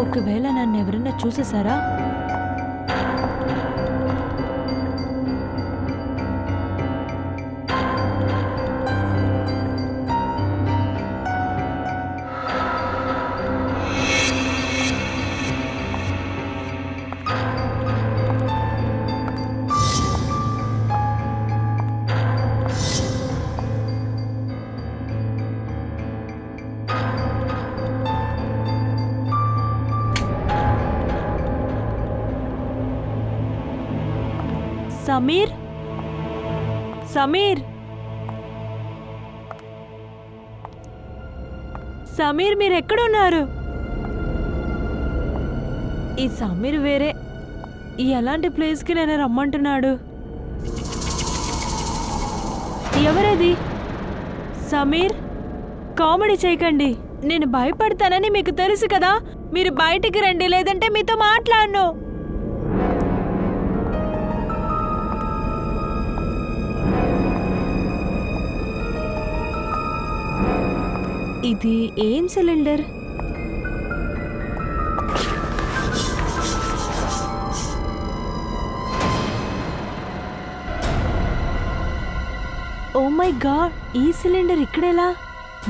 ఒకవేళ నన్ను ఎవరైనా చూసేసారా? సమీర్, సమీర్, సమీర్, మీరు ఎక్కడున్నారు? ఈ సమీర్ వేరే ఎలాంటి ప్లేస్కి నేను రమ్మంటున్నాడు? ఎవరది? సమీర్, కామెడీ చేయకండి. నేను భయపడతానని మీకు తెలుసు కదా. మీరు బయటికి రండి, లేదంటే మీతో మాట్లాడను. ఇది ఏం సిలిండర్? ఓ మై గాడ్, ఈ సిలిండర్ ఇక్కడెలా?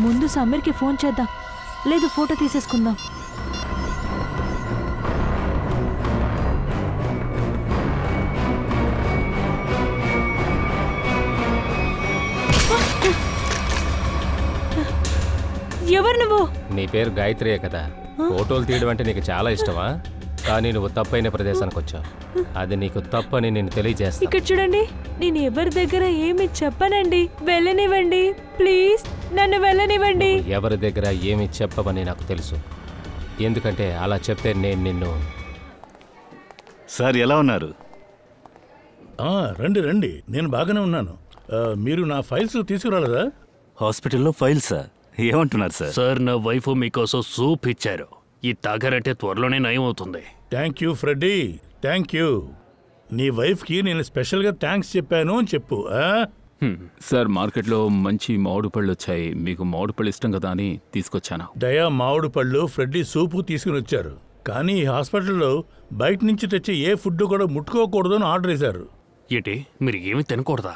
ముందు సమీర్కి ఫోన్ చేద్దాం, లేదు ఫోటో తీసేసుకుందాం. ఎవరు నువ్వు? నీ పేరు గాయత్రియే కదా. ఫోటోలు తీయడం అంటే నీకు చాలా ఇష్టమా? కానీ నువ్వు తప్పైన ప్రదేశానికి వచ్చావు. అది నీకు తప్పని నేను తెలియజేస్తా. ఇక్కడ చూడండి, నేను ఎవరి దగ్గర ఏమి చెప్పనండి. వెళ్ళనివ్వండి ప్లీజ్, నన్ను వెళ్ళనివ్వండి. ఎవరి దగ్గర ఏమి చెప్పవని నాకు తెలుసు, ఎందుకంటే అలా చెప్తే నేను నిన్ను... సార్ ఎలా ఉన్నారు? రండి రండి, నేను బాగానే ఉన్నాను. మీరు నా ఫైల్స్ తీసుకురాలేదా? హాస్పిటల్లో ఫైల్స్ సార్. ఏమంటున్నారు సార్? సార్, నా వైఫ్ మీకోసం సూప్ ఇచ్చారు. ఈ తాగారంటే త్వరలోనే నయం అవుతుంది. Thank you Freddie, thank you. నీ వైఫ్కి నేను స్పెషల్గా థ్యాంక్స్ చెప్పాను అని చెప్పు. సార్, మార్కెట్లో మంచి మామిడి పళ్ళు వచ్చాయి. మీకు మామిడి పళ్ళు ఇష్టం కదా అని తీసుకొచ్చాను. దయా మామిడి పళ్ళు, ఫ్రెడ్డీ సూపు తీసుకుని వచ్చారు. కానీ ఈ హాస్పిటల్లో బయట నుంచి తెచ్చే ఏ ఫుడ్ కూడా ముట్టుకోకూడదు అని ఆర్డర్ చేశారు. ఏంటి, మీరు ఏమి తినకూడదా?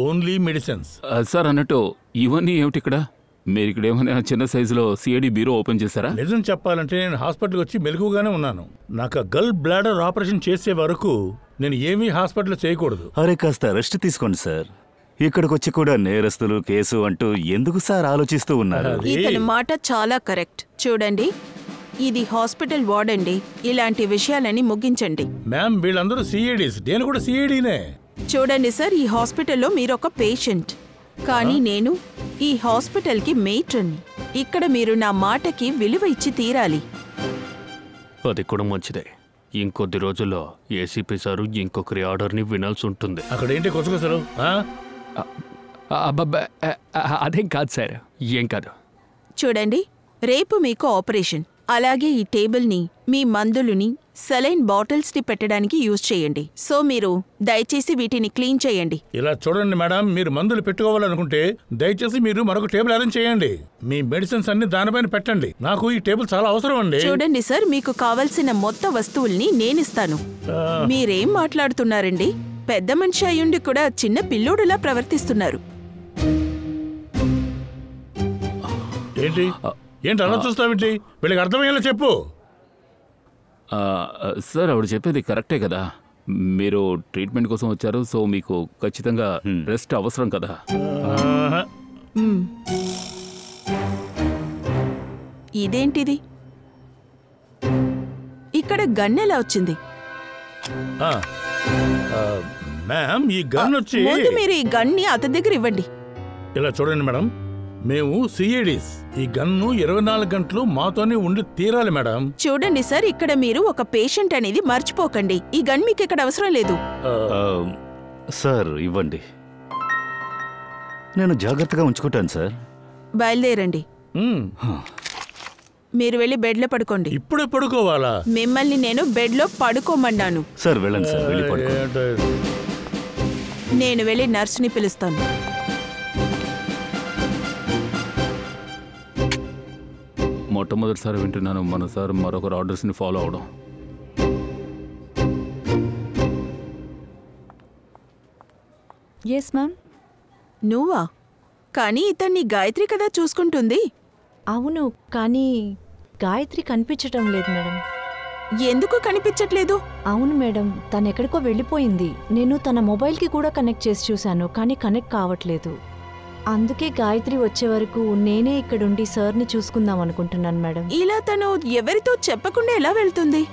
Only medicines. సార్, అన్నట్టు ఇవన్నీ ఏమిటి ఇక్కడ? మీరు ఇక్కడ ఏమైనా చిన్న సైజులో సిఐడి బ్యూరో ఓపెన్ చేశారా? నిజం చెప్పాలంటే నేను హాస్పిటల్కి వచ్చి మెలకుగానే ఉన్నాను. నాకు గల్ బ్లాడర్ ఆపరేషన్ చేసే వరకు నేను ఏమీ హాస్పిటల్ చేయకూడదు. అరే కాస్త రెస్ట్ తీసుకోండి సార్. ఇక్కడికి వచ్చి కూడా నేరస్తులు కేసు అంటూ ఎందుకు సార్ ఆలోచిస్తూ ఉన్నారు? ఇతని మాట చాలా కరెక్ట్. చూడండి, ఇది హాస్పిటల్ వార్డ్ అండి. ఇలాంటి విషయాలని ముగించండి. మ్యామ్, వీళ్ళందరూ సిఐడీస్, నేను కూడా సిఐడీనే. చూడండి సార్, ఈ హాస్పిటల్లో మీరు ఒక పేషెంట్, కానీ నేను ఈ హాస్పిటల్కి మేట్రన్. ఇక్కడ మీరు నా మాటకి విలువ ఇచ్చి తీరాలి. అది కూడా మంచిదే. ఇంకొద్ది రోజుల్లో ఏసీపీ సారు ఇంకొకరి ఆర్డర్ని వినాల్సి ఉంటుంది. అక్కడ ఏంటి కొసకొసలు? అదేం కాదు సార్, ఏం కాదు. చూడండి, రేపు మీకు ఆపరేషన్. అలాగే ఈ టేబుల్ని మీ మందులుని, సెలైన్ బాటిల్స్ని పెట్టడానికి యూజ్ చేయండి. సో మీరు దయచేసి వీటిని క్లీన్ చేయండి. ఇలా చూడండి మేడం, మీరు మందులు పెట్టుకోవాలనుకుంటే దయచేసి మీరు మరొక టేబుల్ అరేంజ్ చేయండి. మీ మెడిసిన్స్ అన్ని దానిపైన పెట్టండి. నాకు ఈ టేబుల్ చాలా అవసరం అండి. చూడండి సార్, మీకు కావలసిన మొత్తం వస్తువుల్ని నేనిస్తాను. మీరేం మాట్లాడుతున్నారండి? పెద్ద మనిషి అయ్యుండి కూడా చిన్న పిల్లోడులా ప్రవర్తిస్తున్నారు. ఏంటి ఏంటి అలా చూస్తావేంటి? వీళ్ళకి అర్థమయ్యేలా చెప్పు. సార్, ఆవిడ చెప్పేది కరెక్టే కదా. మీరు ట్రీట్మెంట్ కోసం వచ్చారు, సో మీకు ఖచ్చితంగా రెస్ట్ అవసరం కదా. ఇదేంటిది? ఇక్కడ గన్ ఎలా వచ్చింది? మ్యామ్, ఈ గన్ వచ్చి... ముందు మీరు ఈ గన్ని అతని దగ్గర ఇవ్వండి. ఇలా చూడండి మేడం, మేము సిఐడీస్. ఈ గన్ను 24 గంటలు మాతోనే ఉండి తీరాలి మేడం. చూడండి సార్, ఇక్కడ మీరు ఒక పేషెంట్ అనేది మర్చిపోకండి. ఈ గన్ మీకు ఇక్కడ అవసరం లేదు. సార్, ఇవ్వండి. నేను జాగ్రత్తగా ఉంచుకుంటాను సార్. బయలుదేరండి. మీరు వెళ్ళి బెడ్లో పడుకోండి. ఇప్పుడే పడుకోవాలా? మిమ్మల్ని నేను బెడ్లో పడుకోమన్నాను. సార్ వెళ్ళండి సార్, వెళ్ళి పడుకోండి. నేను వెళ్ళి నర్సుని మొట్టమొదటిసారి వింటున్నాను మన సార్ మరొకరు ఆర్డర్స్ని ఫాలో అవడం. Yes ma'am. నువ్వా? కానీ ఇతన్ని గాయత్రి కదా చూసుకుంటుంది. అవును, కానీ గాయత్రి కనిపించటం లేదు మేడం. ఎందుకు కనిపించట్లేదు? అవును మేడం, తను ఎక్కడికో వెళ్ళిపోయింది. నేను తన మొబైల్కి కూడా కనెక్ట్ చేసి చూశాను, కానీ కనెక్ట్ కావట్లేదు. అందుకే గాయత్రి వచ్చే వరకు నేనే ఇక్కడుండి సార్ని చూసుకుందాం అనుకుంటున్నాను మేడం. ఇలా తను ఎవరితో చెప్పకుండా ఎలా వెళ్తుంది?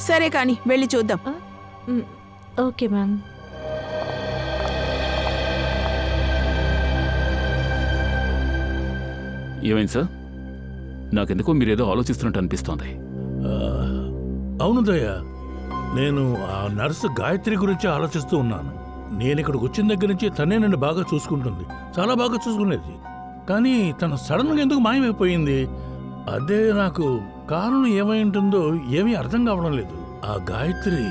సరే కానీ వెళ్ళి చూద్దాం. Okay ma'am. ఏమైంది సార్? నాకెందుకో మీరేదో ఆలోచిస్తున్నట్టు అనిపిస్తోంది. అవును దయ్య, నేను ఆ నర్సు గాయత్రి గురించి ఆలోచిస్తూ ఉన్నాను. నేను ఇక్కడికి వచ్చిన దగ్గర నుంచి తనే నన్ను బాగా చూసుకుంటుంది, చాలా బాగా చూసుకునేది. కానీ తను సడన్గా ఎందుకు మాయమైపోయింది? అదే నాకు కారణం ఏమై ఉంటుందో ఏమీ అర్థం కావడం లేదు. ఆ గాయత్రి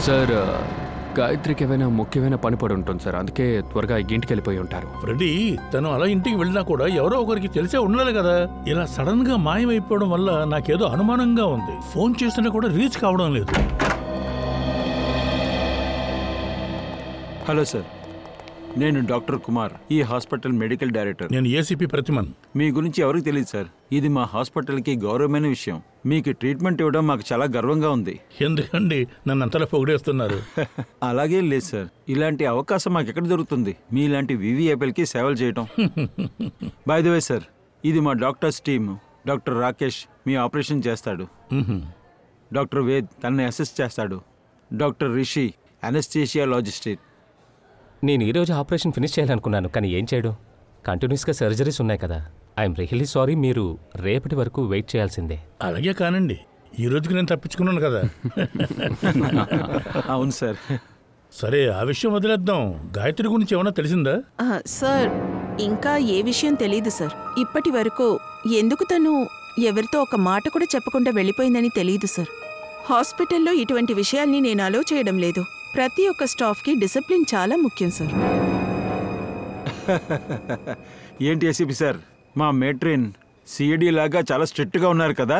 సార్, గాయత్రికి ఏమైనా ముఖ్యమైన పని పడి ఉంటుంది సార్, అందుకే త్వరగా ఇంటికి వెళ్ళిపోయి ఉంటారు. ఫ్రెడీ, తను అలా ఇంటికి వెళ్ళినా కూడా ఎవరో ఒకరికి తెలిసే ఉండాలి కదా. ఇలా సడన్ గా మాయమైపోవడం వల్ల నాకేదో అనుమానంగా ఉంది. ఫోన్ చేసినా కూడా రీచ్ కావడం లేదు. హలో సార్, నేను డాక్టర్ కుమార్, ఈ హాస్పిటల్ మెడికల్ డైరెక్టర్. నేను ఏసీపీ ప్రతిమన్. మీ గురించి ఎవరికి తెలియదు సార్. ఇది మా హాస్పిటల్కి గౌరవమైన విషయం. మీకు ట్రీట్మెంట్ ఇవ్వడం మాకు చాలా గర్వంగా ఉంది. ఎందుకండి నన్ను అంతలా పొగిడేస్తున్నారు? అలాగే లేదు సార్, ఇలాంటి అవకాశం మాకు ఎక్కడ దొరుకుతుంది మీలాంటి వివిఐపీలకి సేవలు చేయటం. బై ద వే సార్, ఇది మా డాక్టర్స్ టీమ్. డాక్టర్ రాకేష్ మీ ఆపరేషన్ చేస్తాడు. డాక్టర్ వేద్ తనని అసిస్ట్ చేస్తాడు. డాక్టర్ రిషి అనెస్థీషియాలజిస్ట్. నేను ఈరోజు ఆపరేషన్ ఫినిష్ చేయాలనుకున్నాను, కానీ ఏం చేయడం, కంటిన్యూస్గా సర్జరీస్ ఉన్నాయి కదా. ఐఎమ్ రియల్లీ సారీ, మీరు రేపటి వరకు వెయిట్ చేయాల్సిందే. అలాగే కానండి, ఈ రోజుకి నేను తప్పించుకున్నాను కదా. అవును సార్. సరే, ఆ విషయం వదిలేద్దాం. గాయత్రి గురించి ఏమైనా తెలిసిందా? సార్, ఇంకా ఏ విషయం తెలీదు సార్. ఇప్పటి వరకు ఎందుకు తను ఎవరితో ఒక మాట కూడా చెప్పకుండా వెళ్ళిపోయిందని తెలియదు సార్. హాస్పిటల్లో ఇటువంటి విషయాల్ని నేను అలో చేయడం లేదు. ప్రతి ఒక్క స్టాఫ్కి డిసిప్లిన్ చాలా ముఖ్యం సార్. ఏంటి ఏసీపీ సార్, మా మేట్రిన్ సిఐడి లాగా చాలా స్ట్రిక్ట్గా ఉన్నారు కదా?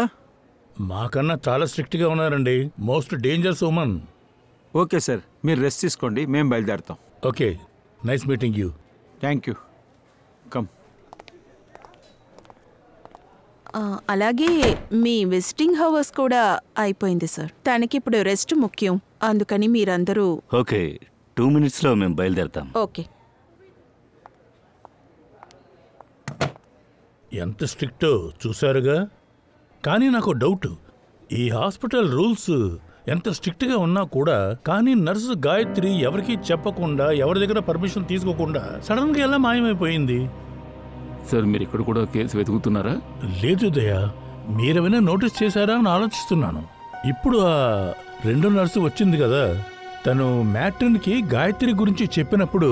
మాకన్నా చాలా స్ట్రిక్ట్గా ఉన్నారండి. Most dangerous woman. Okay sir, మీరు రెస్ట్ తీసుకోండి, మేము బయలుదేరుతాం. Okay, nice meeting you. Thank you. Come. అలాగే మీ విజిటింగ్ హవర్స్ కూడా అయిపోయింది సార్. తనకి ఇప్పుడు రెస్ట్ ముఖ్యం, అందుకని మీరందరూ. ఓకే, 2 minutesలో మేము బయలుదేరుతాం. ఓకే. ఎంత స్ట్రిక్టో చూశారుగా. కానీ నాకు డౌట్, ఈ హాస్పిటల్ రూల్స్ ఎంత స్ట్రిక్ట్గా ఉన్నా కూడా కానీ నర్సు గాయత్రి ఎవరికీ చెప్పకుండా, ఎవరి దగ్గర పర్మిషన్ తీసుకోకుండా సడన్గా ఎలా మాయమైపోయింది? సార్, మీరు ఇక్కడ కూడా కేసు వెతుకుతున్నారా? లేదు దయా, మీరేమైనా నోటీస్ చేశారా అని ఆలోచిస్తున్నాను. ఇప్పుడు ఆ 2వ నర్సు వచ్చింది కదా, తను మ్యాట్రిన్కి గాయత్రి గురించి చెప్పినప్పుడు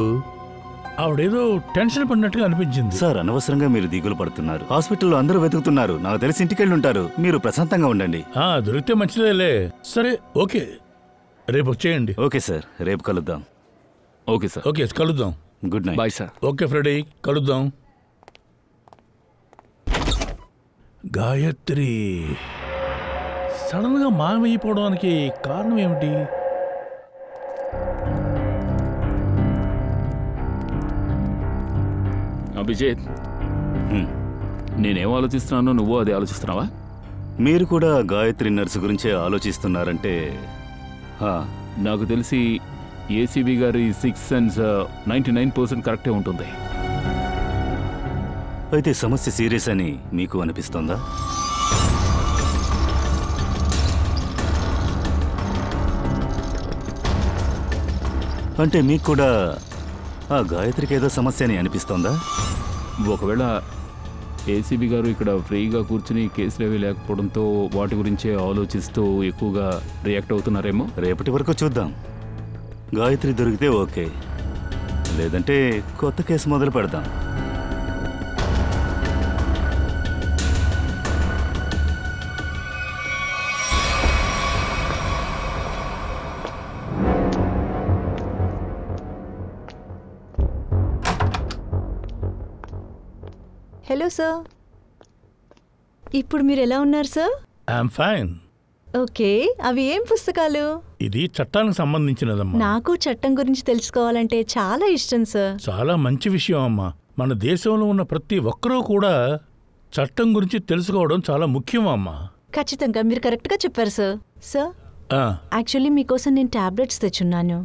ఆవిడేదో టెన్షన్ పడినట్టుగా అనిపించింది. సార్, అనవసరంగా మీరు దిగులు పడుతున్నారు. హాస్పిటల్లో అందరూ వెతుకుతున్నారు. నాకు తెలిసి ఇంటికెళ్ళి ఉంటారు. మీరు ప్రశాంతంగా ఉండండి. దొరికితే మంచిదేలే. సరే, ఓకే, రేపు వచ్చేయండి. ఓకే సార్, రేపు కలుద్దాం. Okay sir. ఓకే, కలుద్దాం. Good night. Bye sir. Okay Freddy, కలుద్దాం. గాయత్రి సడన్గా మాయమైపోవడానికి కారణం ఏమిటి? అభిజిత్, నేనేం ఆలోచిస్తున్నానో నువ్వు అదే ఆలోచిస్తున్నావా? మీరు కూడా గాయత్రి నర్సు గురించే ఆలోచిస్తున్నారంటే నాకు తెలిసి ఏసీబీ గారి 6 సెన్స్ 99% కరెక్టే ఉంటుంది. అయితే సమస్య సీరియస్ అని మీకు అనిపిస్తోందా? అంటే మీకు కూడా ఆ గాయత్రికి ఏదో సమస్య అని అనిపిస్తోందా? ఒకవేళ ఏసీబీ గారు ఇక్కడ ఫ్రీగా కూర్చుని కేసులేవి లేకపోవడంతో వాటి గురించే ఆలోచిస్తూ ఎక్కువగా రియాక్ట్ అవుతున్నారేమో. రేపటి వరకు చూద్దాం. గాయత్రి దొరికితే ఓకే, లేదంటే కొత్త కేసు మొదలు పెడదాం. Hello sir. ఇప్పుడు మీరు ఎలా ఉన్నారు సార్? I'm fine. ఓకే, అవి ఏం పుస్తకాలు? ఇది చట్టానికి సంబంధించినదమ్మా. నాకు చట్టం గురించి తెలుసుకోవాలంటే చాలా ఇష్టం సార్. చాలా మంచి విషయం అమ్మా. మన దేశంలో ఉన్న ప్రతి ఒక్కరూ కూడా చట్టం గురించి తెలుసుకోవడం చాలా ముఖ్యం అమ్మా. ఖచ్చితంగా మీరు కరెక్ట్గా చెప్పారు సార్. సార్, ఆ, యాక్చువల్లీ మీకోసం నేను టాబ్లెట్స్ తెచ్చున్నాను.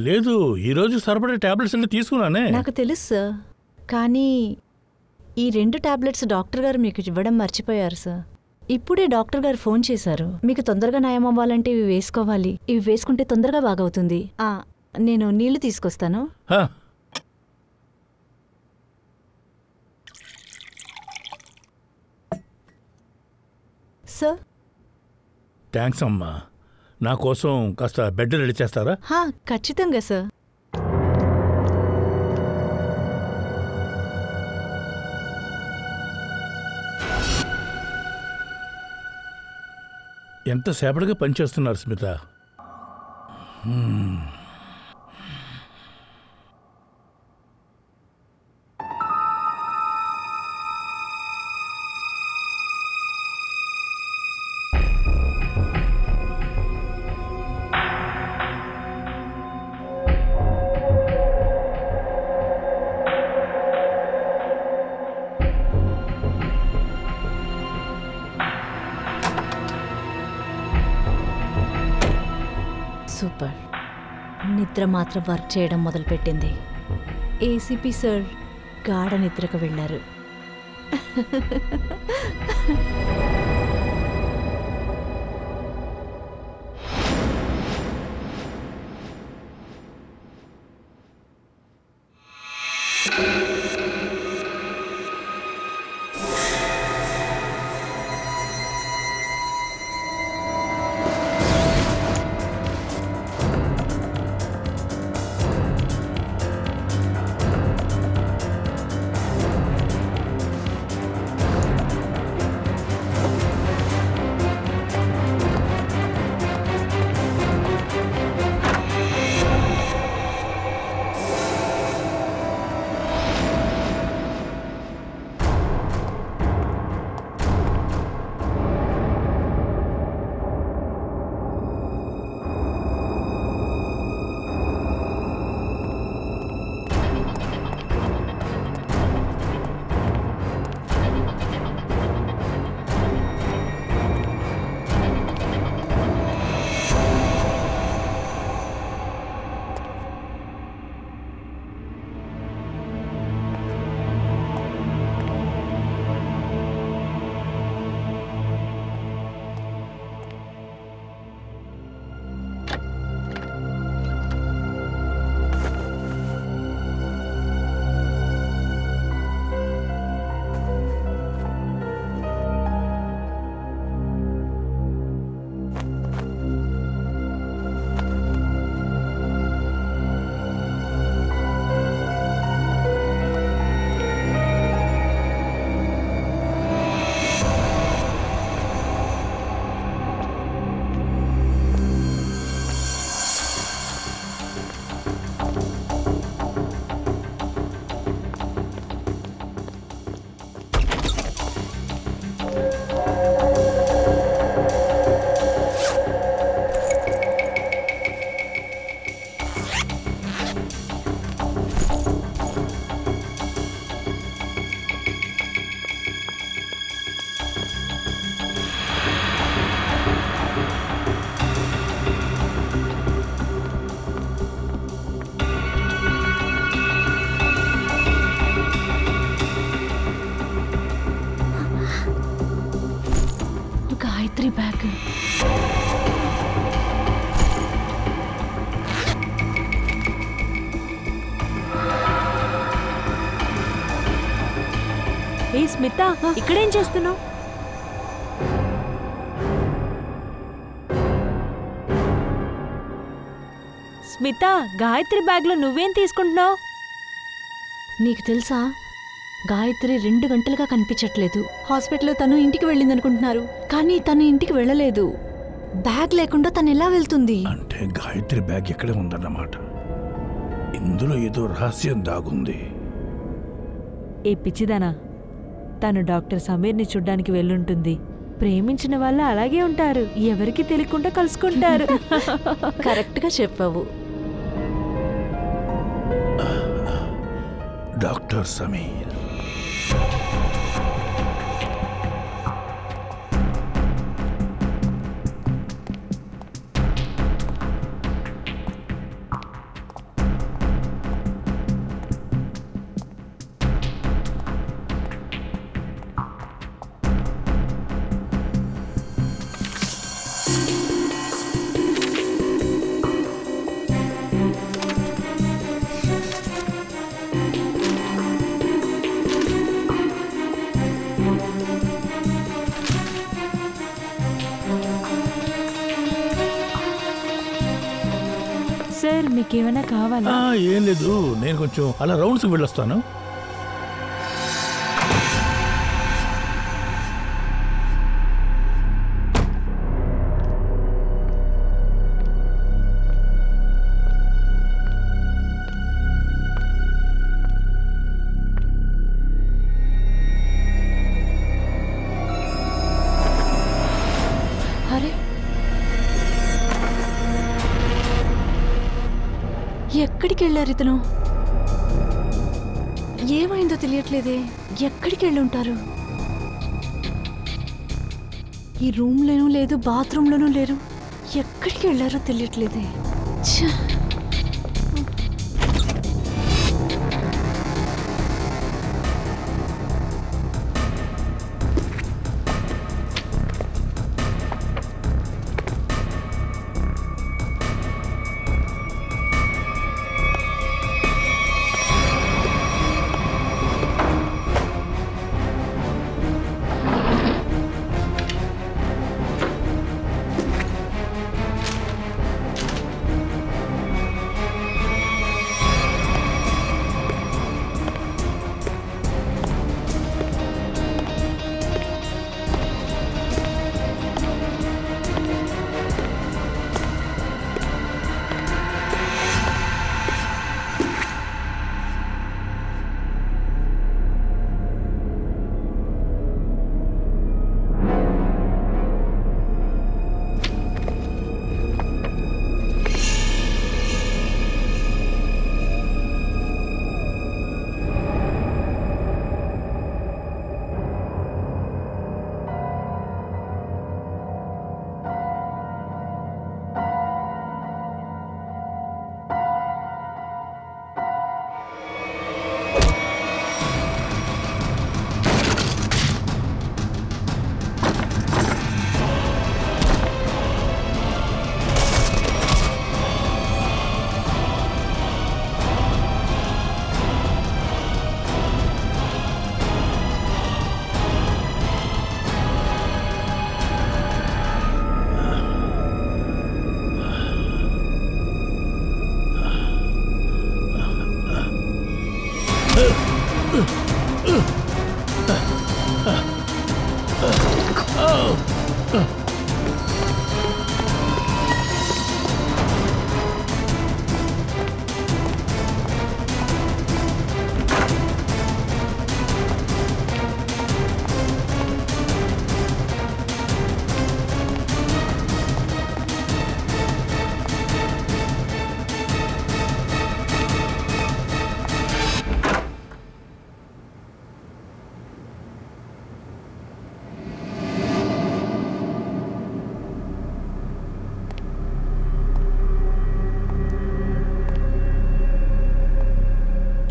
లేదు, ఈరోజు సరిపడే టాబ్లెట్స్ అన్ని తీసుకున్నానే. నాకు తెలుసు సార్, కానీ ఈ 2 టాబ్లెట్స్ డాక్టర్ గారు మీకు ఇవ్వడం మర్చిపోయారు సార్. ఇప్పుడే డాక్టర్ గారు ఫోన్ చేశారు. మీకు తొందరగా నయం అవ్వాలంటే ఇవి వేసుకోవాలి. ఇవి వేసుకుంటే తొందరగా బాగవుతుంది. నేను నీళ్లు తీసుకొస్తాను. హా, సార్. థ్యాంక్స్ అమ్మా. నా కోసం కాస్త బెడ్ రెడీ చేస్తారా? ఖచ్చితంగా సార్. ఎంతసేపటిగా పనిచేస్తున్నారు స్మిత? సూపర్. నిద్ర మాత్రం వర్క్ చేయడం మొదలుపెట్టింది. ఏసీపీ సార్ గాఢ నిద్రకు వెళ్ళారు. గాయత్రి బ్యాగ్. ఏ స్మిత, ఇక్కడేం చేస్తున్నావు? స్మిత, గాయత్రి బ్యాగ్లో నువ్వేం తీసుకుంటున్నావు? నీకు తెలుసా, గాయత్రి 2 గంటలుగా కనిపించట్లేదు. హాస్పిటల్లో తను ఇంటికి వెళ్ళిందనుకుంటున్నారు, కానీ తను ఇంటికి వెళ్ళలేదు. బ్యాగ్ లేకుండా తను ఎలా వెళ్తుంది? అంటే గాయత్రి బ్యాగ్ ఎక్కడే ఉందన్నమాట. ఇందులో ఏదో రహస్యం దాగుంది. ఏ పిచ్చిదానా, తను డాక్టర్ సమీర్ని చూడ్డానికి వెళ్ళుంటుంది. ప్రేమించిన వాళ్ళు అలాగే ఉంటారు, ఎవరికి తెలియకుండా కలుసుకుంటారు. కరెక్ట్గా చెప్పావు. డాక్టర్ సమీర్, సార్ మీకేమైనా కావాలా? ఏం లేదు, నేను కొంచెం అలా రౌండ్స్కి వెళ్ళొస్తాను. అరే, ఎక్కడికి వెళ్ళారు ఇతను? ఏమైందో తెలియట్లేదే. ఎక్కడికి వెళ్ళి ఉంటారు? ఈ రూమ్లోనూ లేదు, బాత్రూంలోనూ లేరు. ఎక్కడికి వెళ్ళారో తెలియట్లేదే. ఛ!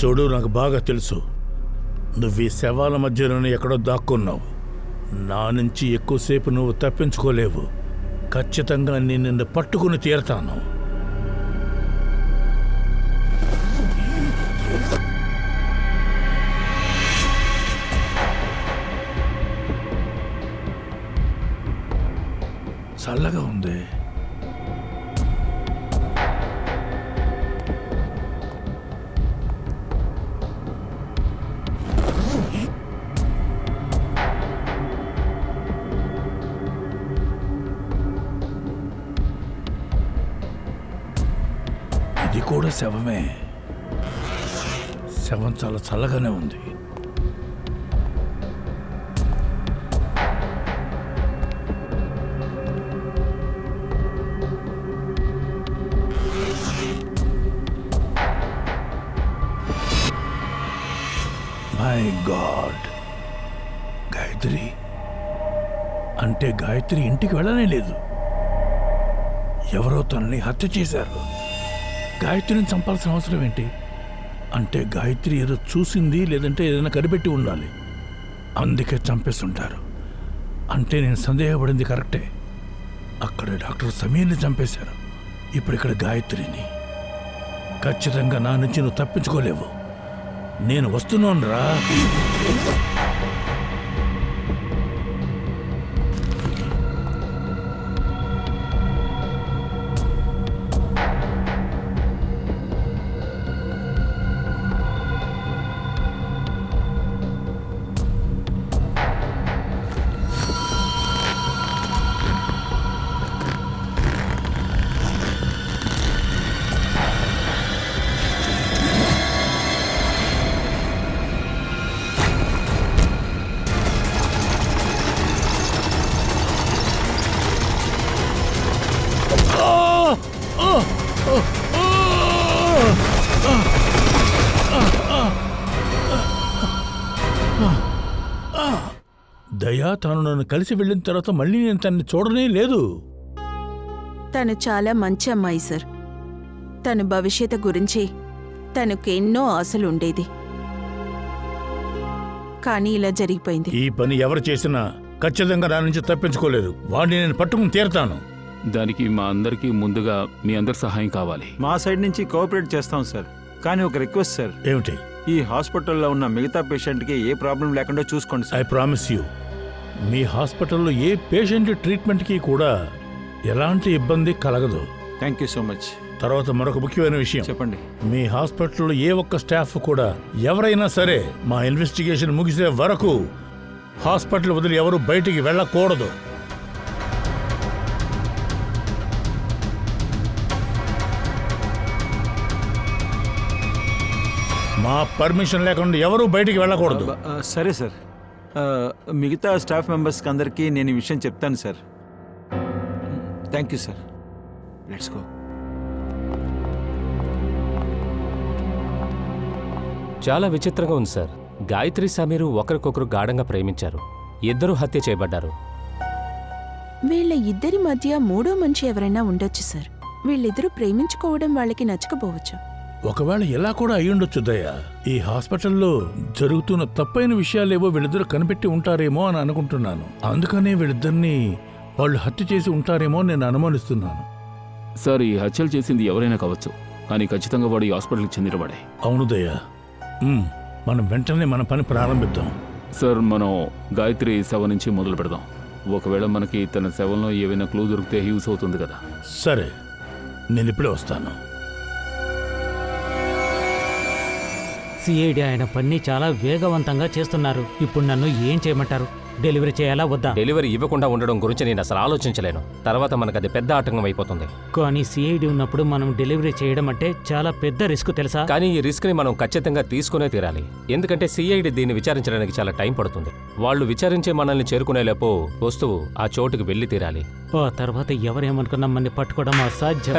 చూడు, నాకు బాగా తెలుసు నువ్వు ఈ శవాల మధ్యలోనే ఎక్కడో దాక్కున్నావు. నా నుంచి ఎక్కువసేపు నువ్వు తప్పించుకోలేవు. ఖచ్చితంగా నేను నిన్ను పట్టుకుని తీరతాను. చల్లగా ఉంది. ఇది కూడా శవమే. శవం చాలా చల్లగానే ఉంది. మై గాడ్, గాయత్రి అంటే గాయత్రి ఇంటికి వెళ్ళనే లేదు. ఎవరో తనని హత్య చేశారు. గాయత్రిని చంపాల్సిన అవసరం ఏంటి? అంటే గాయత్రి ఏదో చూసింది, లేదంటే ఏదైనా కనిపెట్టి ఉండాలి. అందుకే చంపేస్తుంటారు. అంటే నేను సందేహపడింది కరెక్టే. అక్కడ డాక్టర్ సమీర్ని చంపేశారు, ఇప్పుడు ఇక్కడ గాయత్రిని. ఖచ్చితంగా నా నుంచి నువ్వు తప్పించుకోలేవు. నేను వస్తున్నాను రా. దయా తాను నన్ను కలిసి వెళ్ళిన తర్వాత మళ్ళీ నేను తనని చూడనే లేదు. తను చాలా మంచి అమ్మాయి సార్. తన భవిష్యత్తు గురించి తనకెన్నో ఆశలుండేది, కానీ ఇలా జరిగిపోయింది. ఈ పని ఎవరు చేసినా ఖచ్చితంగా నా నుంచి తప్పించుకోలేదు. వాడిని నేను పట్టుకుని తీరుతాను. దానికి మా అందరికీ ముందుగా మీ అందరి సహాయం కావాలి. మా సైడ్ నుంచి కోఆపరేట్ చేస్తాం సార్. కానీ ఒక రిక్వెస్ట్ సార్. ఏమిటి? ఈ హాస్పిటల్లో ఉన్న మిగతా పేషెంట్కి ఏ ప్రాబ్లం లేకుండా చూసుకోండి సార్. ఐ ప్రామిస్ యూ, మీ హాస్పిటల్లో ఏ పేషెంట్ ట్రీట్మెంట్కి కూడా ఎలాంటి ఇబ్బంది కలగదు. Thank you so much. తర్వాత మరొక ముఖ్యమైన విషయం చెప్పండి. మీ హాస్పిటల్లో ఏ ఒక్క స్టాఫ్ కూడా ఎవరైనా సరే మా ఇన్వెస్టిగేషన్ ముగిసే వరకు హాస్పిటల్ వదిలి ఎవరు బయటికి వెళ్ళకూడదు. మా పర్మిషన్ లేకుండా ఎవరు బయటికి వెళ్ళకూడదు. సరే సార్. మిగతా స్టాఫ్ మెంబర్స్కి అందరికీ నేను ఈ విషయం చెప్తాను sir. Thank you sir. Let's go. చాలా విచిత్రంగా ఉంది సార్. గాయత్రి సమీరు ఒకరికొకరు గాఢంగా ప్రేమించారు. ఇద్దరూ హత్య చేయబడ్డారు. వీళ్ళ ఇద్దరి మధ్య మూడో మనిషి ఎవరైనా ఉండొచ్చు సార్. వీళ్ళిద్దరూ ప్రేమించుకోవడం వాళ్ళకి నచ్చకపోవచ్చు. ఒకవేళ ఇలా కూడా అయ్యుండొచ్చు దయ్యా. ఈ హాస్పిటల్లో జరుగుతున్న తప్పైన విషయాలేవో వీళ్ళిద్దరూ కనిపెట్టి ఉంటారేమో అని అనుకుంటున్నాను. అందుకనే వీళ్ళిద్దరినీ వాళ్ళు హత్య చేసి ఉంటారేమో నేను అనుమానిస్తున్నాను. సార్, ఈ హత్యలు చేసింది ఎవరైనా కావచ్చు, కానీ ఖచ్చితంగా వాడు ఈ హాస్పిటల్కి చెందినవాడే. అవును దయ్యా. మనం వెంటనే మన పని ప్రారంభిద్దాం. సార్, మనం గాయత్రి శవ నుంచి మొదలు పెడదాం. ఒకవేళ మనకి తన శవంలో ఏవైనా క్లూ దొరికితే యూస్ అవుతుంది కదా. సరే, నేను ఇప్పుడే వస్తాను. సిఐడి ఆయన పని చాలా వేగవంతంగా చేస్తున్నారు. ఇప్పుడు నన్ను ఏం చేయమంటారు? డెలివరీ చేయాలా వద్దా? డెలివరీ ఇవ్వకుండా ఉండడం గురించి నేను అసలు ఆలోచించలేను. తర్వాత మనకు అది పెద్ద ఆటంకం అయిపోతుంది. కానీ సిఐడి ఉన్నప్పుడు మనం డెలివరీ చేయడం అంటే చాలా పెద్ద రిస్క్ తెలుసా? కానీ ఈ రిస్క్ని మనం ఖచ్చితంగా తీసుకునే తీరాలి. ఎందుకంటే సిఐడి దీన్ని విచారించడానికి చాలా టైం పడుతుంది. వాళ్ళు విచారించే మనల్ని చేరుకునేలేపో వస్తువు ఆ చోటుకి వెళ్ళి తీరాలి. ఆ తర్వాత ఎవరేమనుకున్నా మనని పట్టుకోవడం అసాధ్యం.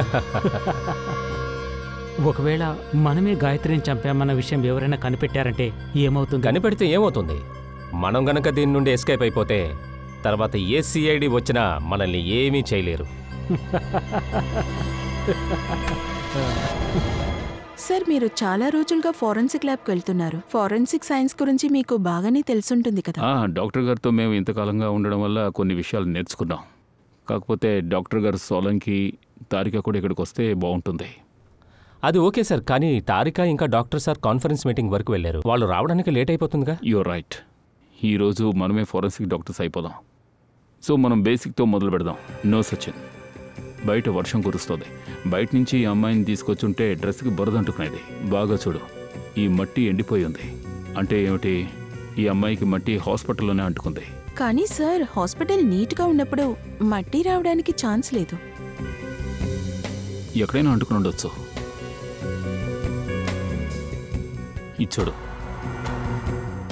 ఒకవేళ మనమే గాయత్రిని చంపామన్న విషయం ఎవరైనా కనిపెట్టారంటే ఏమవుతుంది? కనిపెడితే ఏమవుతుంది? మనం గనక దీని నుండి ఎస్కేప్ అయిపోతే తర్వాత ఏ సిఐడి వచ్చినా మనల్ని ఏమీ చేయలేరు. సార్, మీరు చాలా రోజులుగా ఫోరెన్సిక్ ల్యాబ్కి వెళ్తున్నారు. ఫోరెన్సిక్ సైన్స్ గురించి మీకు బాగానే తెలుసుంటుంది కదా. డాక్టర్ గారితో మేము ఇంతకాలంగా ఉండడం వల్ల కొన్ని విషయాలు నేర్చుకున్నాం. కాకపోతే డాక్టర్ గారు సోలంకి, తారిక కూడా ఇక్కడికి వస్తే బాగుంటుంది. అది ఓకే సార్, కానీ తారిక ఇంకా డాక్టర్ సార్ కాన్ఫరెన్స్ మీటింగ్ వరకు వెళ్ళారు. వాళ్ళు రావడానికి లేట్ అయిపోతుందిగా. You're right. ఈరోజు మనమే ఫోరెన్సిక్ డాక్టర్స్ అయిపోదాం. సో మనం బేసిక్తో మొదలు పెడదాం. నో సచిన్, బయట వర్షం కురుస్తుంది. బయట నుంచి ఈ అమ్మాయిని తీసుకొచ్చుంటే డ్రెస్కి బురదంటుకునేది. బాగా చూడు, ఈ మట్టి ఎండిపోయి ఉంది. అంటే ఏమిటి? ఈ అమ్మాయికి మట్టి హాస్పిటల్లోనే అంటుకుంది. కానీ సార్, హాస్పిటల్ నీట్గా ఉన్నప్పుడు మట్టి రావడానికి ఛాన్స్ లేదు. ఎక్కడైనా అంటుకుని ఉండొచ్చు. ఇచ్చాడు,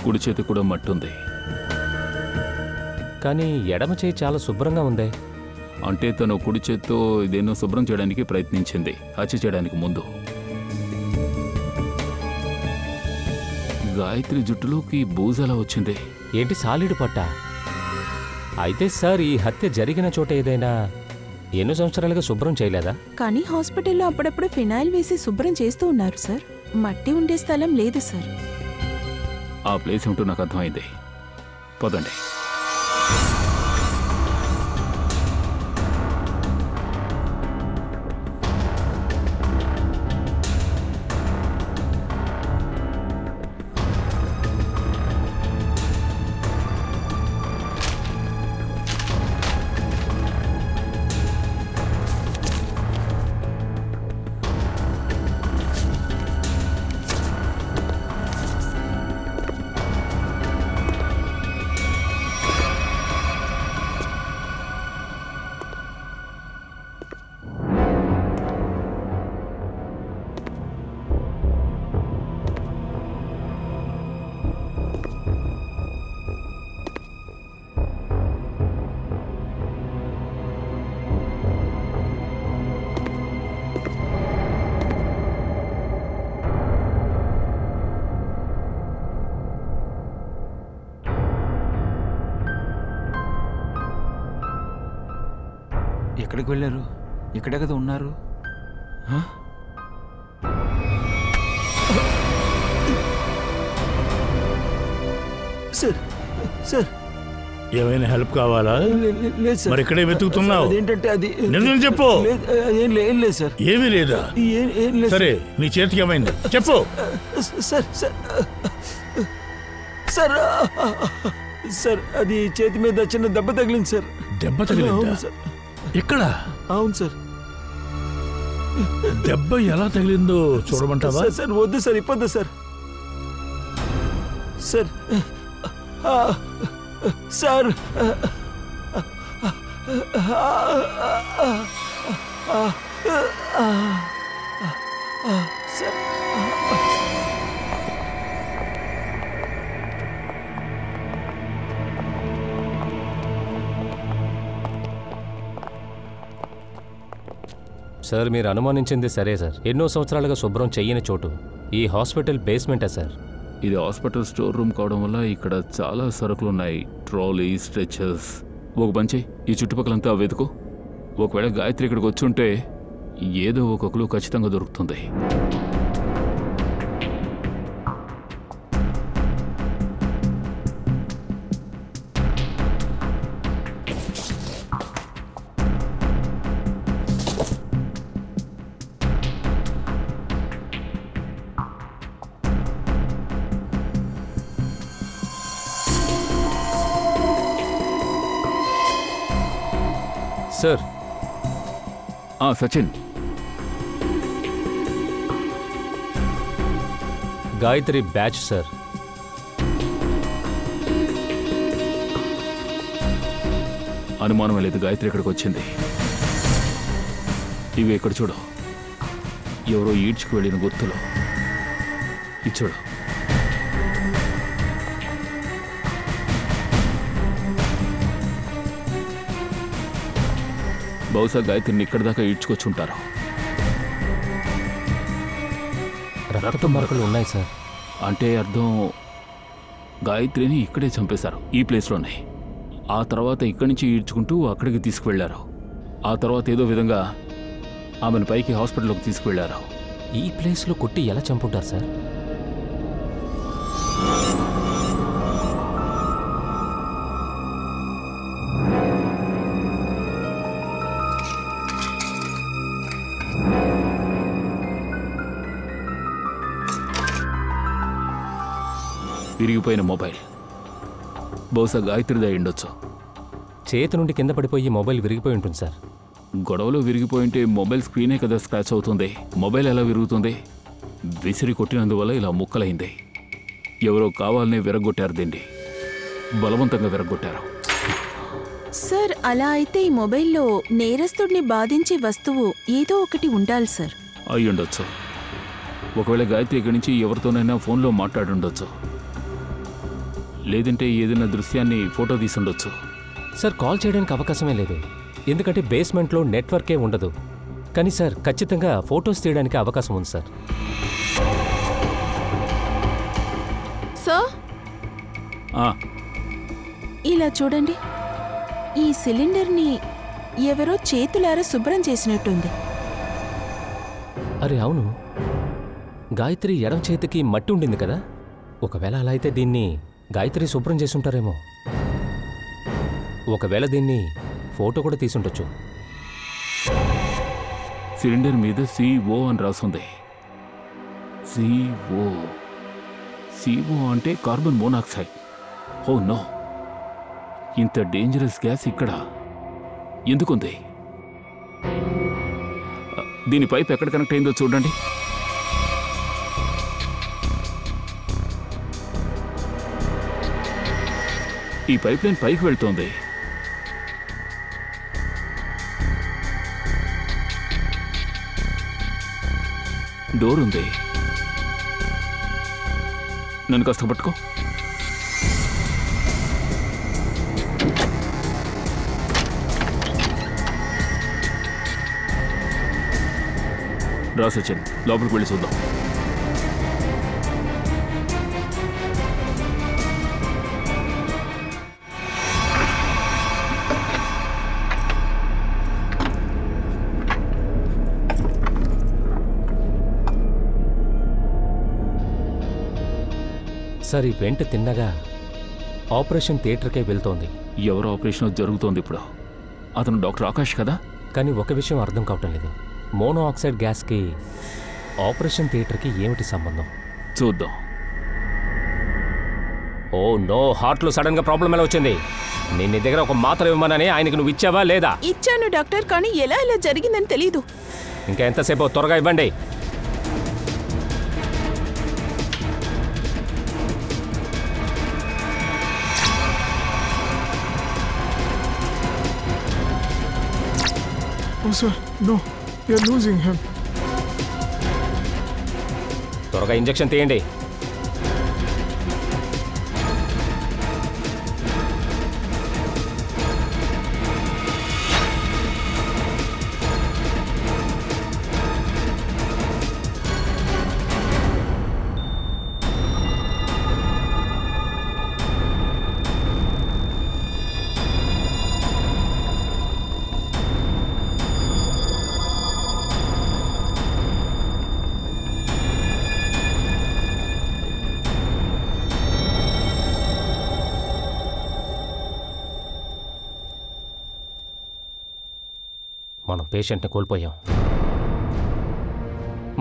కుడి చేతి కూడా మట్టి ఉంది. కానీ ఎడమ చేయి చాలా శుభ్రంగా ఉంది. అంటే తను కుడి చేత్తో ఇదేనో శుభ్రం చేయడానికి ప్రయత్నించింది హత్య చేయడానికి ముందు. గాయత్రి జుట్టులోకి బూజు ఎలా వచ్చింది? ఏంటి సాలిడ్ పట్ట? అయితే సార్ ఈ హత్య జరిగిన చోట ఏదైనా ఎన్నో సంవత్సరాలుగా శుభ్రం చేయలేదా? కానీ హాస్పిటల్లో అప్పుడప్పుడు ఫినాయిల్ వేసి శుభ్రం చేస్తూ ఉన్నారు సార్. మట్టి ఉండే స్థలం లేదు సార్. ఆ ప్లేస్ ఏమిటో నాకు అర్థమైంది. పదండి. ఎక్కడికి వెళ్ళారు? ఇక్కడే కదా ఉన్నారు. సార్ సార్ ఏమైనా హెల్ప్ కావాలా? లేదు సార్. మరి ఇక్కడే వెతుకుతున్నావు? ఏంటంటే అది నిజం చెప్పు. ఏం లేదు సార్. ఏమీ లేదా? ఏం లేదు. సరే నీ చేతికి ఏమైంది చెప్పు. సార్ సార్ సార్ సార్ అది చేతి మీద చిన్న దెబ్బ తగిలింది సార్. దెబ్బ తగిలిందా? ఎక్కడ? అవును సార్. దెబ్బ ఎలా తగిలిందో చూడమంటావా? సార్ వద్దు సార్, ఇప్పొద్దు sir. Sir sir sir sir మీరు అనుమానించింది సరే సార్. ఎన్నో సంవత్సరాలుగా శుభ్రం చెయ్యని చోటు ఈ హాస్పిటల్ బేస్మెంటా సార్? ఇది హాస్పిటల్ స్టోర్ రూమ్ కావడం వల్ల ఇక్కడ చాలా సరుకులు ఉన్నాయి. Trolley, stretchers. ఒక పంచి ఈ చుట్టుపక్కలంతా వెతుకు. ఒకవేళ గాయత్రి ఇక్కడికి వచ్చి ఉంటే ఏదో ఒక క్లూ ఖచ్చితంగా దొరుకుతుంది. Sir Sachin, Gayatri batch sir. అనుమానం లేదు, గాయత్రి ఇక్కడికి వచ్చింది. ఇవి ఇక్కడ చూడు, ఎవరో ఈడ్చుకు వెళ్ళిన గుర్తులు. ఇది చూడు. బహుశా గాయత్రిని ఇక్కడి దాకా ఈడ్చుకొచ్చుంటారు. రక్త మరకలు ఉన్నాయి సార్. అంటే అర్థం గాయత్రిని ఇక్కడే చంపేశారు, ఈ ప్లేస్లోనే. ఆ తర్వాత ఇక్కడి నుంచి ఈడ్చుకుంటూ అక్కడికి తీసుకువెళ్లారు. ఆ తర్వాత ఏదో విధంగా ఆమెను పైకి హాస్పిటల్లోకి తీసుకువెళ్లారు. ఈ ప్లేస్లో కొట్టి ఎలా చంపుంటారు సార్? విరిగిపోయిన మొబైల్ బహుశా గాయత్రిదా ఉండొచ్చు. చేతి నుండి కింద పడిపోయి మొబైల్ విరిగిపోయి ఉంటుంది సార్. గొడవలో విరిగిపోయింటే మొబైల్ స్క్రీనే కదా స్క్రాచ్ అవుతుంది. మొబైల్ ఎలా విరుగుతుంది? విసిరి కొట్టినందువల్ల ఇలా ముక్కలైంది. ఎవరో కావాలనే విరగొట్టారు దీన్ని, బలవంతంగా విరగొట్టారు. సార్ అలా అయితే ఈ మొబైల్లో నేరస్తుడిని బాధించే వస్తువు ఏదో ఒకటి ఉండాలి సార్. అయి ఉండొచ్చు. ఒకవేళ గాయత్రి ఇక్కడి నుంచి ఎవరితోనైనా ఫోన్లో మాట్లాడుండొచ్చు, లేదంటే ఏదైనా దృశ్యాన్ని ఫోటో తీసుండొచ్చు. సార్ కాల్ చేయడానికి అవకాశమే లేదు, ఎందుకంటే బేస్మెంట్లో నెట్వర్కే ఉండదు. కానీ సార్ ఖచ్చితంగా ఫొటోస్ తీయడానికి అవకాశం ఉంది సార్. ఇలా చూడండి, ఈ సిలిండర్ని ఎవరో చేతులారా శుభ్రం చేసినట్టుంది. అరే అవును, గాయత్రి ఎడం చేతికి మట్టి ఉండింది కదా, ఒకవేళ అలా అయితే దీన్ని గాయత్రి శుభ్రం చేసుంటారేమో. ఒకవేళ దీన్ని ఫోటో కూడా తీసుంటొచ్చు. సిలిండర్ మీద CO అని రాసుంది. CO అంటే కార్బన్ మోనాక్సైడ్. ఓ నో, ఇంత డేంజరస్ గ్యాస్ ఇక్కడ ఎందుకుంది? దీని పైప్ ఎక్కడ కనెక్ట్ అయిందో చూడండి. ఈ పైప్ లైన్ పైకి వెళ్తోంది. డోర్ ఉంది. నన్ను కాస్త పట్టుకో. రా సచిన్, లోపలికి వెళ్ళి చూద్దాం. సార్, ఈ వెంట తిన్నగా ఆపరేషన్ థియేటర్కే వెళ్తోంది. ఎవరు ఆపరేషన్ జరుగుతోంది ఇప్పుడు? అతను డాక్టర్ ఆకాష్ కదా? కానీ ఒక విషయం అర్థం కావటం లేదు, మోనో ఆక్సైడ్ గ్యాస్కి ఆపరేషన్ థియేటర్కి ఏమిటి సంబంధం? చూద్దాం. ఓ నో, హార్ట్లో సడన్గా ప్రాబ్లం ఎలా వచ్చింది? నేను నీ దగ్గర ఒక మాత్ర ఇవ్వమనని ఆయనకి నువ్వు ఇచ్చావా లేదా? ఇచ్చాను డాక్టర్, కానీ ఎలా ఇలా జరిగిందని తెలీదు. ఇంకా ఎంతసేపు? త్వరగా ఇవ్వండి. Oh sir, no, we are losing him. త్వరగా ఇంజెక్షన్ తీయండి. మనం పేషెంట్ని కోల్పోయాం.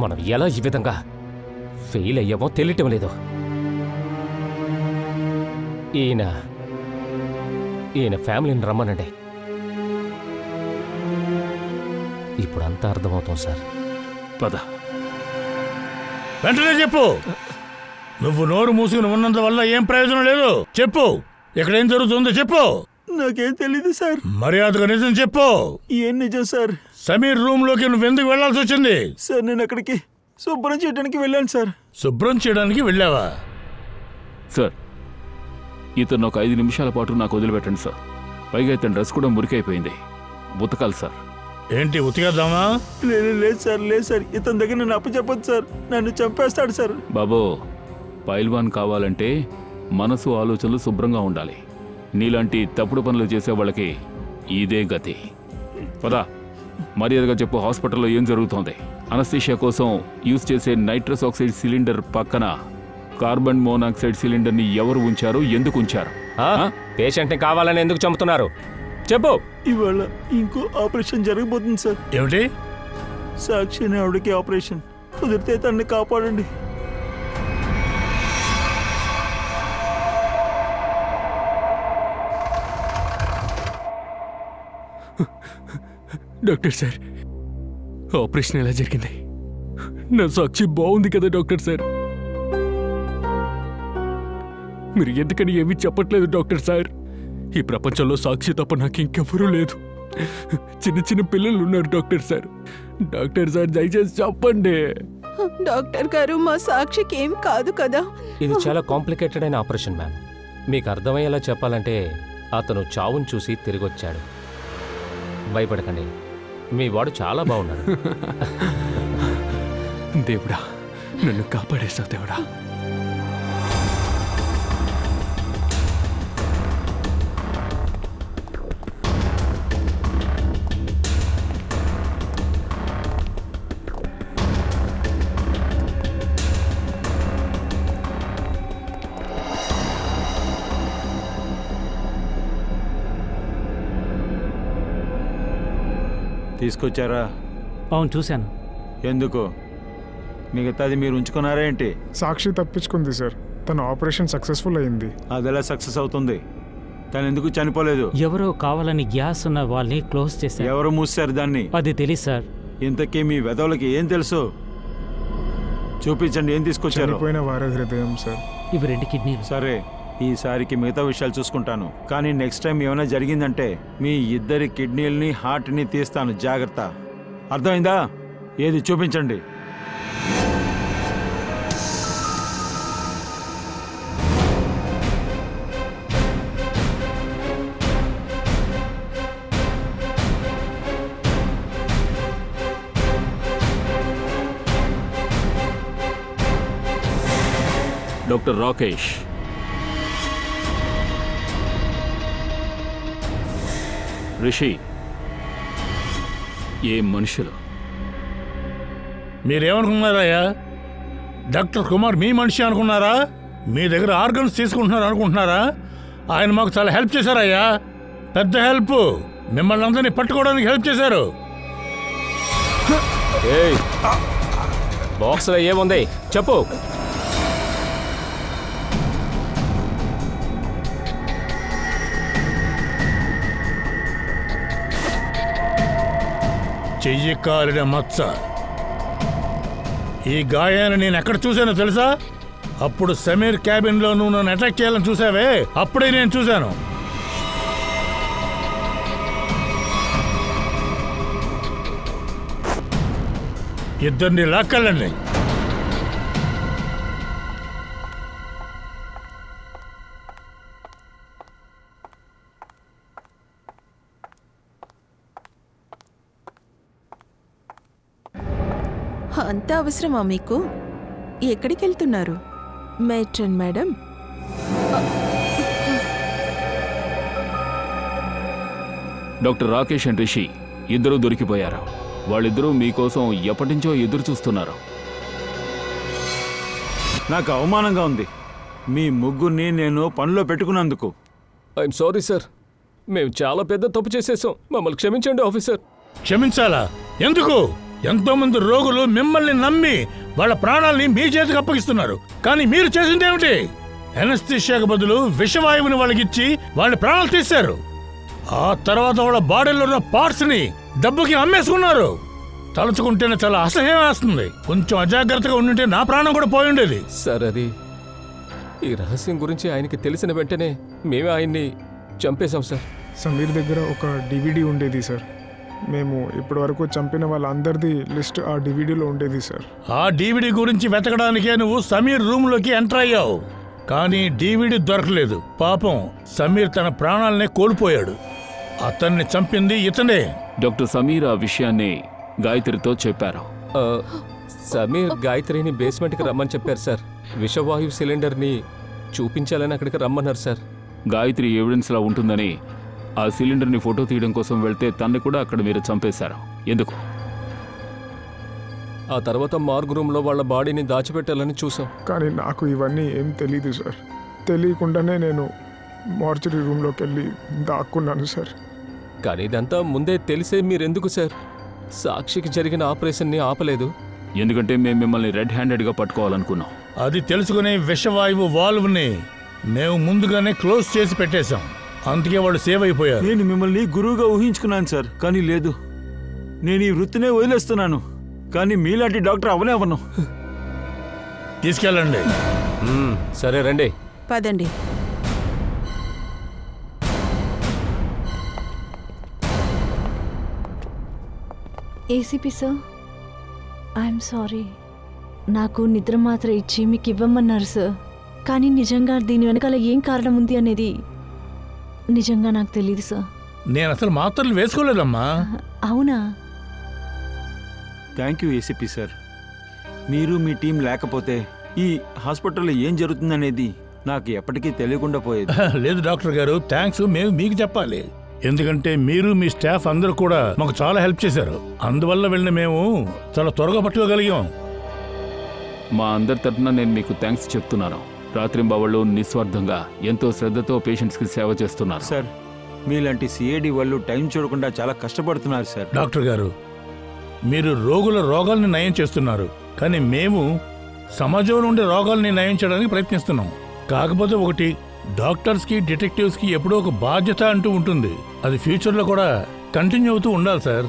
మనం ఎలా ఈ విధంగా ఫెయిల్ అయ్యామో తెలియటం లేదు. ఈయన ఫ్యామిలీని రమ్మనండి. ఇప్పుడు అంతా అర్థమవుతాం సార్. పద. వెంటనే చెప్పు. నువ్వు నోరు మూసుకుని ఉన్నందువల్ల ఏం ప్రయోజనం లేదు. చెప్పు, ఎక్కడేం జరుగుతుందో చెప్పు. నాకేం తెలీదు సార్. మర్యాదగా నిజం చెప్పు. ఏం నిజం సార్? సమీర్ రూమ్ లోకి నువ్వు ఎందుకు వెళ్లాల్సి వచ్చింది? సార్, నేను అక్కడికి శుభ్రం చేయడానికి వెళ్ళాను సార్. శుభ్రం చేయడానికి వెళ్ళావా? సార్, ఇతను ఒక 5 నిమిషాల పాటు నాకు వదిలిపెట్టండి సార్. పైగా ఇతని డ్రెస్ కూడా మురికైపోయింది, ఉతకాలి సార్. ఏంటి, ఉతికేద్దామా? లేదు సార్, లేదు సార్. ఇతని దగ్గర నన్ను అప్పచెప్పొద్దు సార్, నన్ను చంపేస్తాడు సార్. బాబో, పైల్వాన్ కావాలంటే మనసు ఆలోచనలు శుభ్రంగా ఉండాలి. నీలాంటి తప్పుడు పనులు చేసే వాళ్ళకి ఇదే గతి. పదా, మర్యాదగా చెప్పు, హాస్పిటల్లో ఏం జరుగుతోంది? అనస్థీషియా కోసం యూజ్ చేసే నైట్రస్ ఆక్సైడ్ సిలిండర్ పక్కన కార్బన్ మోనాక్సైడ్ సిలిండర్ని ఎవరు ఉంచారు, ఎందుకు ఉంచారు? పేషెంట్ని కావాలని ఎందుకు చంపుతున్నారు చెప్పు. ఇవాళ ఇంకో ఆపరేషన్ జరగబోతుంది సార్. ఏమిటి? సాక్షి ఆవిడకి ఆపరేషన్. కుదిరితే తనని కాపాడండి. డాక్టర్ సార్, ఆపరేషన్ ఎలా జరిగింది? నా సాక్షి బాగుంది కదా డాక్టర్ సార్? మీరు ఎందుకని ఏమీ చెప్పట్లేదు డాక్టర్ సార్? ఈ ప్రపంచంలో సాక్షి తప్ప నాకు ఇంకెవరూ లేదు. చిన్న చిన్న పిల్లలు ఉన్నారు డాక్టర్ సార్. డాక్టర్ సార్, దయచేసి చెప్పండి. డాక్టర్ గారు, మా సాక్షికి ఏం కాదు కదా? ఇది చాలా కాంప్లికేటెడ్ అయిన ఆపరేషన్ మ్యామ్. మీకు అర్థమయ్యేలా చెప్పాలంటే అతను చావును చూసి తిరిగొచ్చాడు. భయపడకండి, మీ వాడు చాలా బాగున్నాడు. దేవుడా, నన్ను కాపాడేశావు దేవుడా. తీసుకొచ్చారా? అవును చూశాను. ఎందుకు? మిగతాది మీరు ఉంచుకున్నారా ఏంటి? సాక్షి తప్పించుకుంది సార్. తన ఆపరేషన్ సక్సెస్ఫుల్ అయింది. అదెలా సక్సెస్ అవుతుంది? తను ఎందుకు చనిపోలేదు? ఎవరో కావాలని గ్యాస్ ఉన్న వాళ్ళని క్లోజ్ చేశారు. ఎవరు మూసారు దాన్ని? అది తెలియదు సార్. ఇంతకీ మీ వెధవులకి ఏం తెలుసు? చూపించండి, ఏం తీసుకొచ్చారు? చనిపోయిన వారి హృదయం సార్. ఇవి 2 కిడ్నీలు. సరే, ఈసారికి మిగతా విషయాలు చూసుకుంటాను. కానీ నెక్స్ట్ టైం ఏమైనా జరిగిందంటే మీ ఇద్దరి కిడ్నీలని హార్ట్ని తీస్తాను. జాగ్రత్త, అర్థమైందా? ఏది చూపించండి. డాక్టర్ రాకేష్, రిషి, ఏ మనుషులు? మీరేమనుకున్నారయ్యా? డాక్టర్ కుమార్ మీ మనిషి అనుకున్నారా? మీ దగ్గర ఆర్గన్స్ తీసుకుంటున్నారు అనుకుంటున్నారా? ఆయన మాకు చాలా హెల్ప్ చేశారయ్యా, పెద్ద హెల్ప్. మిమ్మల్ని అందరినీ పట్టుకోవడానికి హెల్ప్ చేశారు. బాక్స్లో ఏముంది చెప్పు. చెయ్యి కాలిన మచ్చ. ఈ గాయాన్ని నేను ఎక్కడ చూశానో తెలుసా? అప్పుడు సమీర్ క్యాబిన్లో నువ్వు నన్ను అటాక్ చేయాలని చూసావే, అప్పుడే నేను చూశాను. ఇద్దరిని లాక్కెళ్ళండి. అంత అవసరమా మీకు? ఎక్కడికి వెళ్తున్నారు matron madam? Doctor Rakesh and Rishi ఇద్దరూ దొరికిపోయారు. వాళ్ళిద్దరూ మీకోసం ఎప్పటినుంచో ఎదురు చూస్తున్నారు. నాకు అవమానంగా ఉంది మీ ముగ్గురిని నేను పనిలో పెట్టుకున్నందుకు. ఐఎమ్ సారీ సార్, మేము చాలా పెద్ద తప్పు చేసేసాం. మమ్మల్ని క్షమించండి ఆఫీసర్. క్షమించాలా? ఎందుకు? ఎంతో మంది రోగులు మిమ్మల్ని నమ్మి వాళ్ళ ప్రాణాలని మీ చేతికి అప్పగిస్తున్నారు. కానీ మీరు చేసిందేమిటి? ఎనస్థీషియాకు బదులు విషవాయువుని వాళ్ళకిచ్చి వాళ్ళ ప్రాణాలు తీశారు. ఆ తర్వాత వాళ్ళ బాడీలో ఉన్న పార్ట్స్ ని డబ్బుకి అమ్మేసుకున్నారు. తలుచుకుంటేనే చాలా అసహ్యం వేస్తుంది. కొంచెం అజాగ్రత్తగా ఉండుంటే నా ప్రాణం కూడా పోయి ఉండేది. సార్, అది ఈ రహస్యం గురించి ఆయనకి తెలిసిన వెంటనే మేమే ఆయన్ని చంపేశాం సార్. సమీర్ దగ్గర ఒక డివిడి ఉండేది సార్. మేము ఇప్పటి వరకు చంపిన వాళ్ళందరిది లిస్ట్ ఆ డివిడీలో ఉండేది సార్. ఆ డివిడి గురించి వెతకడానికే నువ్వు సమీర్ రూమ్ లోకి ఎంటర్ అయ్యావు. కానీ డివిడి దొరకలేదు. పాపం సమీర్ తన ప్రాణాలనే కోల్పోయాడు. అతన్ని చంపింది ఇతనే. డాక్టర్ సమీర్ ఆ విషయాన్ని గాయత్రితో చెప్పారు. సమీర్ గాయత్రిని బేస్మెంట్కి రమ్మని చెప్పారు సార్. విషవాయు సిలిండర్ని చూపించాలని అక్కడికి రమ్మన్నారు సార్. గాయత్రి ఎవిడెన్స్లా ఉంటుందని ఆ సిలిండర్ని ఫోటో తీయడం కోసం వెళ్తే తన్ని కూడా అక్కడ మీరు చంపేశారు. ఎందుకు? ఆ తర్వాత మార్గ్ రూమ్లో వాళ్ళ బాడీని దాచిపెట్టాలని చూసాం. కానీ నాకు ఇవన్నీ ఏం తెలీదు సార్. తెలియకుండానే నేను మార్చరీ రూమ్లోకి వెళ్ళి దాక్కున్నాను సార్. కానీ ఇదంతా ముందే తెలిసే మీరెందుకు సార్ సాక్షికి జరిగిన ఆపరేషన్ని ఆపలేదు? ఎందుకంటే మేము మిమ్మల్ని రెడ్ హ్యాండెడ్గా పట్టుకోవాలనుకున్నాం. అది తెలుసుకునే విషవాయువు వాల్వ్ని మేము ముందుగానే క్లోజ్ చేసి పెట్టేశాం. అందుకే వాళ్ళు సేవ్ అయిపోయారు. నేను మిమ్మల్ని గురువుగా ఊహించుకున్నాను సార్, కానీ లేదు. నేను ఈ వృత్తినే వదిలేస్తున్నాను. కానీ మీలాంటి డాక్టర్ అవనే అవ్వను. తీసుకెళ్ళండి. సరే రండి. పదండి. ACP sir, I'm sorry. నాకు నిద్ర మాత్రం ఇచ్చి మీకు ఇవ్వమన్నారు సార్. కానీ నిజంగా దీని వెనకాల ఏం కారణం ఉంది అనేది నిజంగా నాకు తెలియదు సార్. నేను అసలు మాత్రలు వేసుకోలేదమ్మా. అవునా? Thank you ACP sir. మీరు మీ టీం లేకపోతే ఈ హాస్పిటల్లో ఏం జరుగుతుందనేది నాకు ఎప్పటికీ తెలియకుండా పోయేది. లేదు డాక్టర్ గారు, థ్యాంక్స్ మేము మీకు చెప్పాలి. ఎందుకంటే మీరు మీ స్టాఫ్ అందరూ కూడా మాకు చాలా హెల్ప్ చేశారు. అందువల్ల వెళ్ళిన మేము చాలా త్వరగా పట్టుకోగలిగాం. మా అందరి తరఫున నేను మీకు థ్యాంక్స్ చెప్తున్నాను. రాత్రింబవళ్ళు నిస్వార్థంగా ఎంతో శ్రద్ధతో పేషెంట్స్కి సేవ చేస్తున్నారు సార్. మీలాంటి సిఐడి వాళ్ళు టైం చూడకుండా చాలా కష్టపడుతున్నారు సార్. డాక్టర్ గారు, మీరు రోగుల రోగాల్ని నయం చేస్తున్నారు, కానీ మేము సమాజంలో ఉండే రోగాల్ని నయం చేయడానికి ప్రయత్నిస్తున్నాం. కాకపోతే ఒకటి, డాక్టర్స్కి డిటెక్టివ్స్కి ఎప్పుడో ఒక బాధ్యత అంటూ ఉంటుంది. అది ఫ్యూచర్లో కూడా కంటిన్యూ అవుతూ ఉండాలి సార్.